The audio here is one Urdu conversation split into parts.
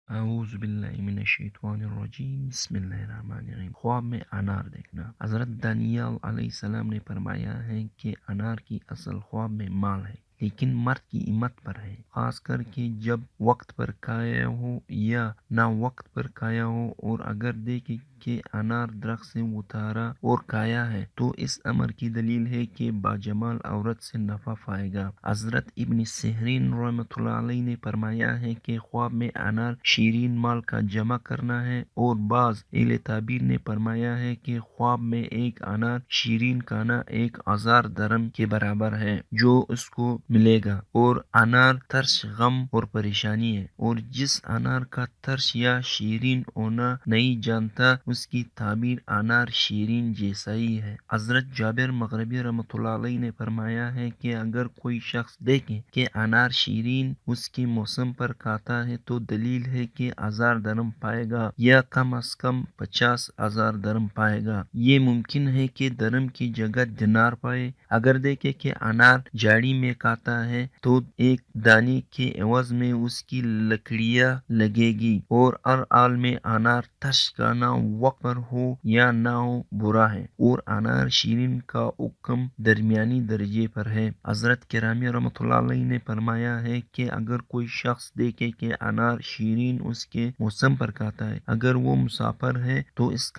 اعوذ باللہ من الشیطان الرجیم بسم اللہ الرحمن الرحیم۔ خواب میں انار دیکھنا۔ حضرت دانیال علیہ السلام نے فرمایا ہے کہ انار کی اصل خواب میں مال ہے، لیکن مرد کی ہمت پر ہے، خاص کر کے جب وقت پر کھایا ہو یا نہ وقت پر کھایا ہو، اور اگر دیکھے کہ انار درخت سے اتارا اور کھایا ہے تو اس امر کی دلیل ہے کہ باجمال عورت سے نفع پائے گا۔ حضرت ابن سیرین رحمۃ اللہ علیہ نے فرمایا ہے کہ خواب میں انار شیرین مال کا جمع کرنا ہے، اور بعض اہل تعبیر نے فرمایا ہے کہ خواب میں ایک انار شیرین کھانا 1000 درم کے برابر ہے جو اس کو ملے گا، اور انار ترش غم اور پریشانی ہے، اور جس انار کا ترش یا شیرین ہونا نہیں جانتا اس کی تعبیر انار شیرین جیسا ہی ہے۔ حضرت جابر مغربی رحمۃ اللہ علیہ نے فرمایا ہے کہ اگر کوئی شخص دیکھے کہ انار شیرین اس کے موسم پر کھاتا ہے تو دلیل ہے کہ 1000 درم پائے گا، یا کم از کم 50,000 درم پائے گا۔ یہ ممکن ہے کہ درم کی جگہ دینار پائے۔ اگر دیکھے کہ انار جاڑی میں کھاتا ہے تو ایک دانے کے عوض میں اس کی لکڑیاں لگے گی، اور ہر حال میں انار تش کھانا وقت پر ہو یا نہ ہو برا ہے، اور انار شیرین کا حکم درمیانی درجے پر ہے۔ حضرت کرام رحمۃ اللہ علیہ نے فرمایا ہے کہ اگر کوئی شخص دیکھے کہ انار شیرین اس کے موسم پر کھاتا ہے، اگر وہ مسافر ہے تو اس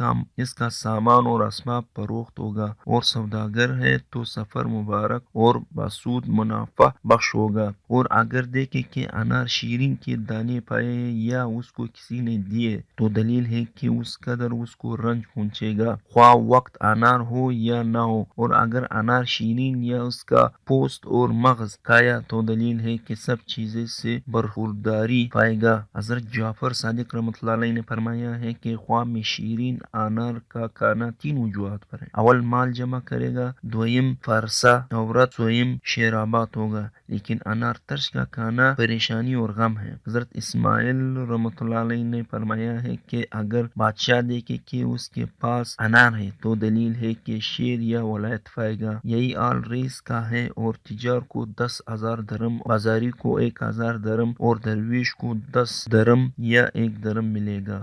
کا سامان اور اسباب فروخت ہوگا، اور سوداگر ہے تو سفر مبارک اور بسود منافع بخش ہوگا، اور اگر دیکھے کہ انار شیرین کے دانے پائے یا اس کو کسی نے دیے تو دلیل ہے کہ اس قدر اس کو رنج پہنچے گا، خواہ وقت انار ہو یا نہ ہو، اور اگر انار شیرین یا اس کا پوست اور مغز کھایا تو دلیل ہے کہ سب چیزیں سے برخورداری پائے گا۔ حضرت جعفر صادق رحمۃ اللہ علیہ نے فرمایا ہے کہ خواب میں شیرین انار کا کھانا 3 وجوہات پر ہے۔ اول مال جمع کرے گا، دوئم فرسا عورت، سوئم شیرابات ہوگا، لیکن انار ترش کا کھانا پریشانی اور غم ہے۔ حضرت اسماعیل رحمۃ اللہ علیہ نے فرمایا ہے کہ اگر بادشاہ دیکھے کہ اس کے پاس انار ہے تو دلیل ہے کہ شیر یا ولایت پائے گا۔ یہی حال ریس کا ہے، اور تجار کو 10,000 درم، بازاری کو 1000 درم، اور درویش کو 10 درم یا 1 درم ملے گا۔